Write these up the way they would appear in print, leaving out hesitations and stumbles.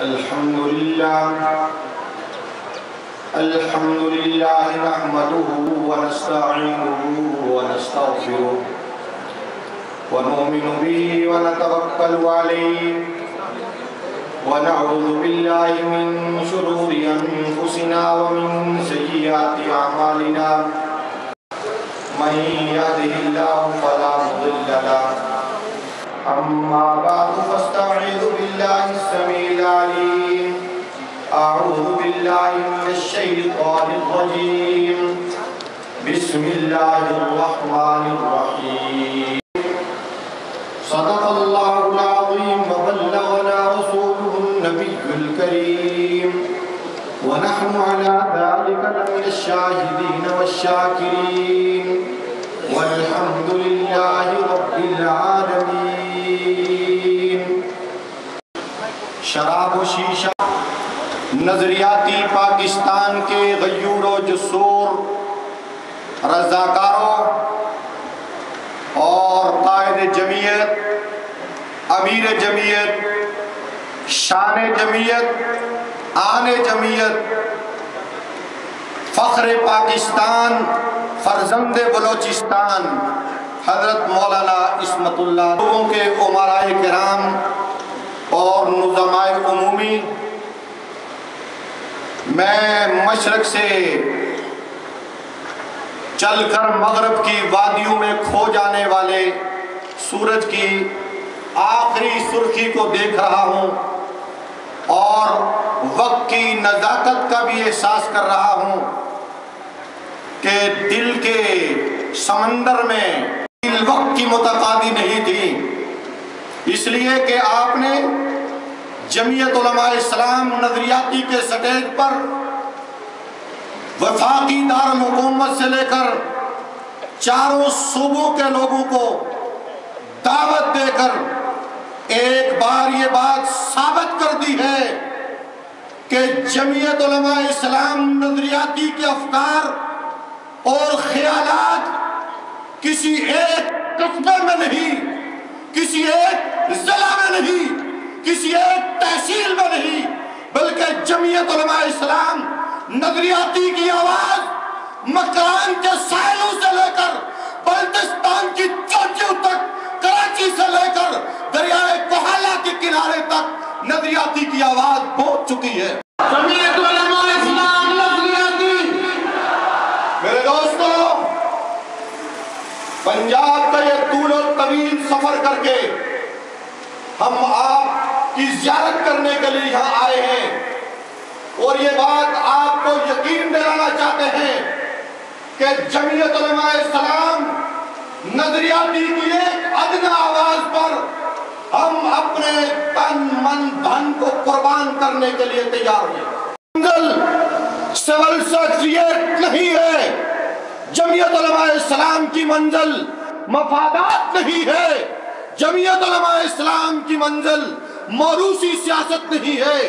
الحمد لله نحمده ونستعينه ونستغفره ونؤمن به ونتوكل عليه ونعوذ بالله من شرور أنفسنا ومن سيئات أعمالنا من يهده الله فلا مضل له أما بعد فاستعيذ بالله السميع العليم أعوذ بالله من الشيطان الرجيم بسم الله الرحمن الرحيم صدق الله العظيم وبلغنا رسوله النبي الكريم ونحن على ذلك لمن الشاهدين والشاكرين والحمد لله رب العالمين۔ شراب و شیشہ نظریاتی پاکستان کے غیور و جسور رضاکاروں اور قائد جمعیت، امیر جمعیت، شان جمعیت، آن جمعیت، فخر پاکستان، فرزند بلوچستان حضرت مولانا عصمت اللہ لوگوں کے امراء کرام اور نظماء عمومی، میں مشرق سے چل کر مغرب کی وادیوں میں کھو جانے والے سورج کی آخری سرخی کو دیکھ رہا ہوں اور وقت کی نزاکت کا بھی احساس کر رہا ہوں کہ دل کے سمندر میں دل وقت کی متقاضی نہیں تھی، اس لیے کہ آپ نے جمعیت علماء اسلام نظریاتی کے سٹیج پر وفاقی دارالحکومت سے لے کر چاروں صوبوں کے لوگوں کو دعوت دے کر ایک بار یہ بات ثابت کر دی ہے کہ جمعیت علماء اسلام نظریاتی کے افکار اور خیالات کسی ایک قصبے میں نہیں، کسی ایک ضلع میں نہیں، کسی ایک تحصیل میں نہیں، بلکہ جمعیت علماء اسلام نظریاتی کی آواز مکران کے ساحلوں سے لے کر بلتستان کی چوٹیوں تک، کراچی سے لے کر دریائے کوہالہ کے کنارے تک نظریاتی کی آواز پہنچ چکی ہے۔ جمعیت علماء اسلام نظریاتی۔ میرے دوستو، پنجاب کا یہ طول و طویل سفر کر کے ہم آپ کی زیارت کرنے کے لیے یہاں آئے ہیں اور یہ بات آپ کو یقین دلانا چاہتے ہیں کہ جمعیت علماء اسلام نظریاتی کی ایک ادنا آواز پر ہم اپنے تن من دھن کو قربان کرنے کے لیے تیار ہیں۔ منزل سول سیکریٹ نہیں ہے، جمعیت علماء اسلام کی منزل مفادات نہیں ہے، جمعیت علماء اسلام کی منزل موروثی سیاست نہیں ہے،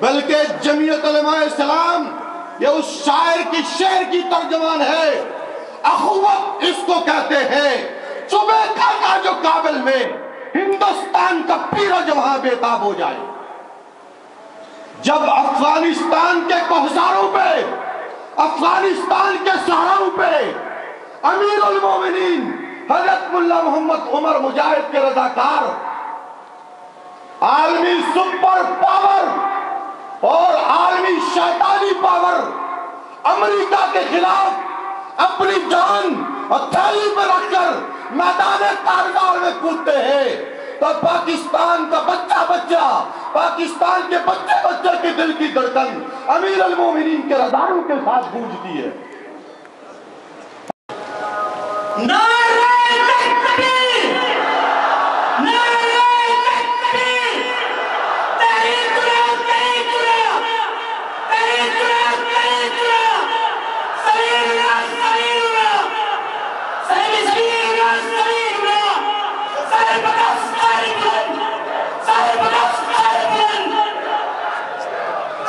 بلکہ جمعیت علماء اسلام یہ اس شاعر کی شعر کی ترجمان ہے۔ اخوت اس کو کہتے ہیں، صبح کا جو کابل میں ہندوستان کا پیر و جوہاں بےتاب ہو جائے۔ جب افغانستان کے کوہساروں پہ، افغانستان کے صحراؤں پہ امیر المومنین حضرت ملا محمد عمر مجاہد کے رضاکار عالمی سپر پاور اور عالمی شیطانی پاور امریکہ کے خلاف اپنی جان ہتھیلی پر رکھ کر میدان کارگل میں کودتے ہیں تو پاکستان کا بچہ بچہ، پاکستان کے بچے بچے کے دل کی دھڑکن امیر المومنین کے رضاؤں کے ساتھ گونجتی ہے۔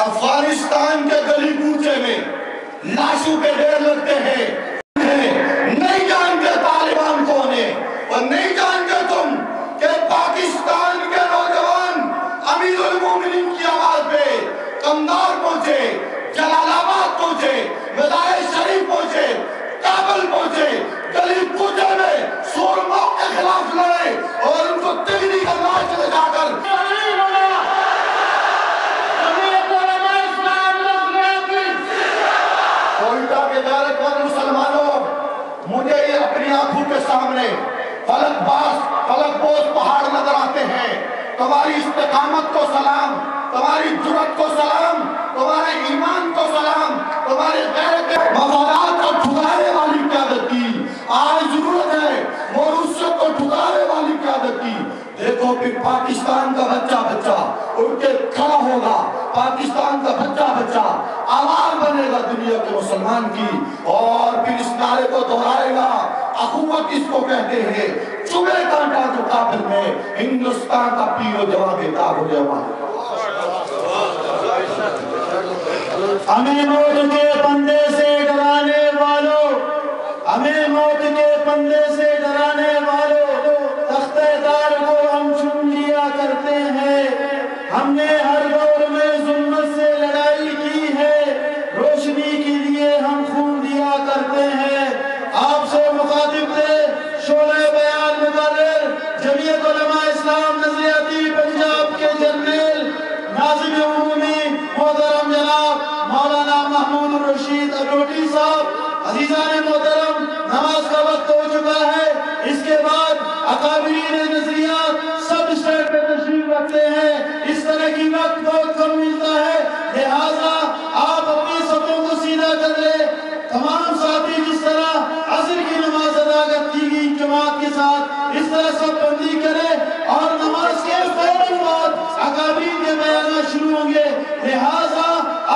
افغانستان کے گلی کوچے میں لاشوں کے ڈھیر لگتے ہیں، نہیں جانتے طالبان کون ہے اور نہیں جانتے تم کہ پاکستان کے نوجوان امیر المومنین کی آواز جائے اور ان کو تگری کرنا چلے جا کر کوئٹہ کے غیرت مند مسلمانوں، مجھے یہ اپنی آنکھوں کے سامنے فلک بوز پہاڑ نظر آتے ہیں. تمہاری استقامت کو سلام، تمہاری جرأت کو سلام، تمہارے ایمان کو سلام، تمہارے غیرت مفادات کو ٹھکرانے والی قیادت کی آج ضرورت ہے. موروثیت کو ٹھکرانے والی قیادت کی. دیکھو پھر پاکستان کا بچہ اٹھ کے کھڑا ہوگا، پاکستان کا بچہ آواز بنے گا دنیا کے مسلمان کی، اور پھر اس نعرے کو دہرائے گا. اخوت اس کو کہتے ہیں، چوبے کانٹا جو قابل میں ہندوستان کا پیر و جوان بیتاب ہو جائے. ہمیں موت کے پندے سے ڈرانے والوں، ہمیں موت کے پندے سے ڈرانے والوں، تختہ دار کو ہم چن لیا کرتے ہیں. ہم نے ہر دور میں ظلمت سے لڑائی کی ہے، روشنی کے لیے ہم خون دیا کرتے ہیں. آپ سے مخاطب تھے شعلہ بیان مقرر جمعیت علماء اسلام نظریاتی پنجاب کے جرنیل ناظم عمومی محترم جناب مولانا محمود الرشید اڈوٹی صاحب. عزیزان محترم، نماز کا وقت ہو چکا ہے. اس کے بعد اکابرین نظریات سب اسٹیج پہ تشریف رکھتے ہیں. اس طرح کی وقت بہت کم ملتا ہے، لہٰذا آپ اپنی صفوں کو سیدھا کر لیں. تمام ساتھی جس طرح عصر کی نماز ادا کی گئی جماعت کے ساتھ، اس طرح سب بندی کریں اور نماز کے فوراً بعد اکابرین کے بیانات شروع ہوں گے. لہٰذا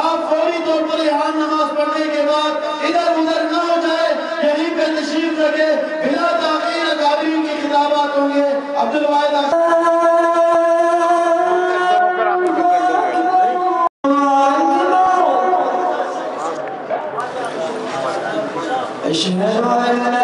آپ فوری طور پر یہاں نماز پڑھنے کے بعد ادھر ادھر نہ ہو جائے، یہیں پہ تشریف رکھے. بلا تاخیر اکابرین کے خطابات ہوں گے. عبدالواحد اشہد ان لا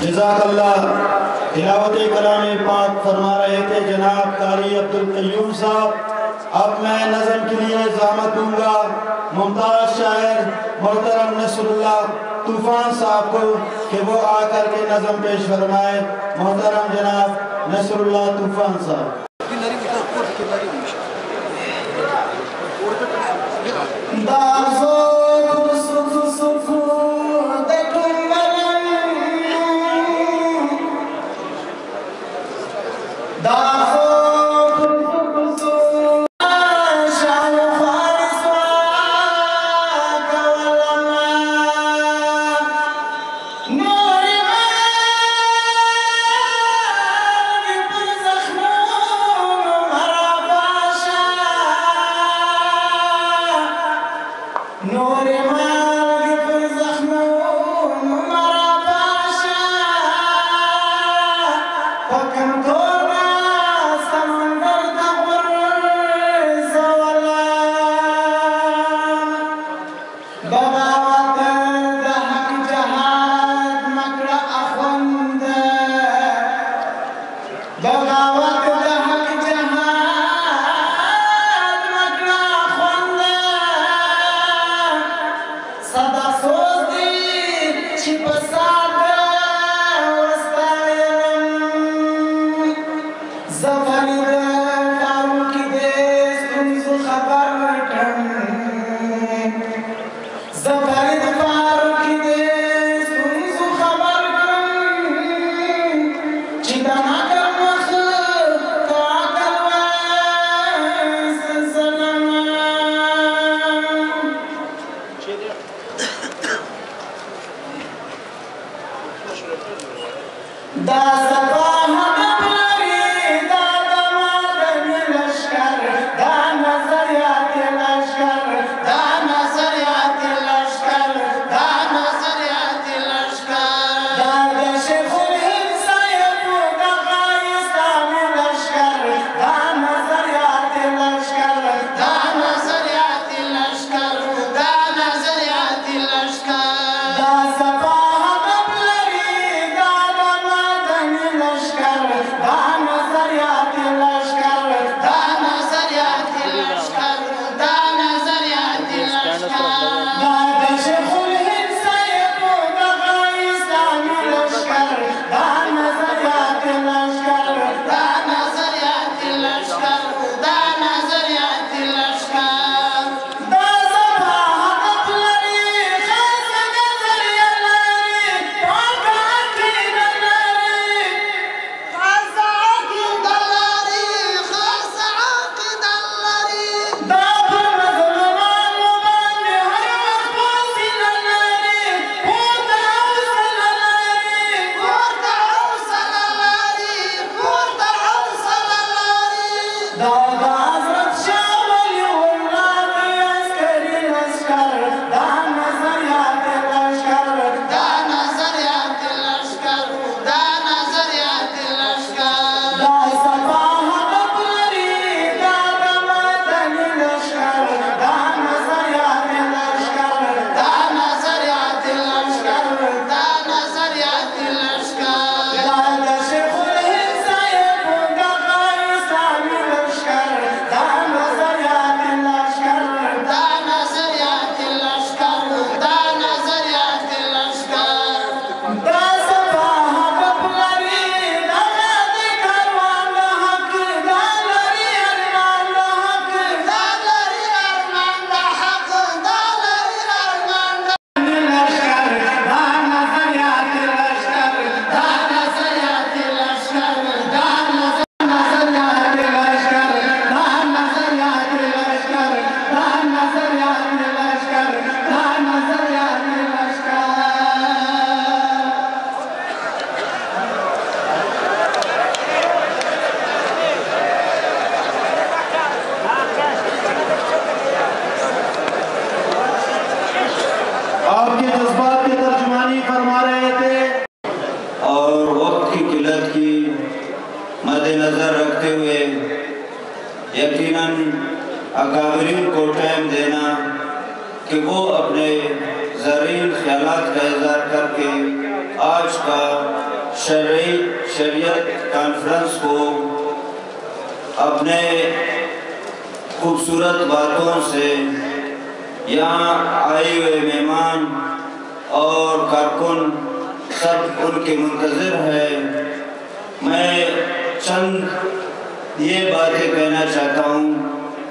جزاک اللہ. تلاوت کلام پاک فرما رہے تھے جناب قاری عبدالقیوم صاحب. اب میں نظم کے لیے زحمت دوں گا ممتاز شاعر محترم نصر اللہ طوفان صاحب کو کہ وہ آ کر کے نظم پیش فرمائے. محترم جناب نصر اللہ طوفان صاحب. اکابرین کو ٹائم دینا کہ وہ اپنے زرعی خیالات کا اظہار کر کے آج کا شریعت کانفرنس کو اپنے خوبصورت باتوں سے یہاں آئے ہوئے مہمان اور کارکن سب ان کے منتظر ہے۔ میں چند یہ باتیں کہنا چاہتا ہوں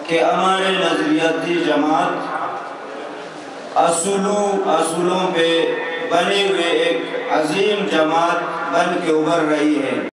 کہ ہمارے نظریاتی جماعت اصولوں پہ بنے ہوئے ایک عظیم جماعت بن کے ابھر رہی ہے۔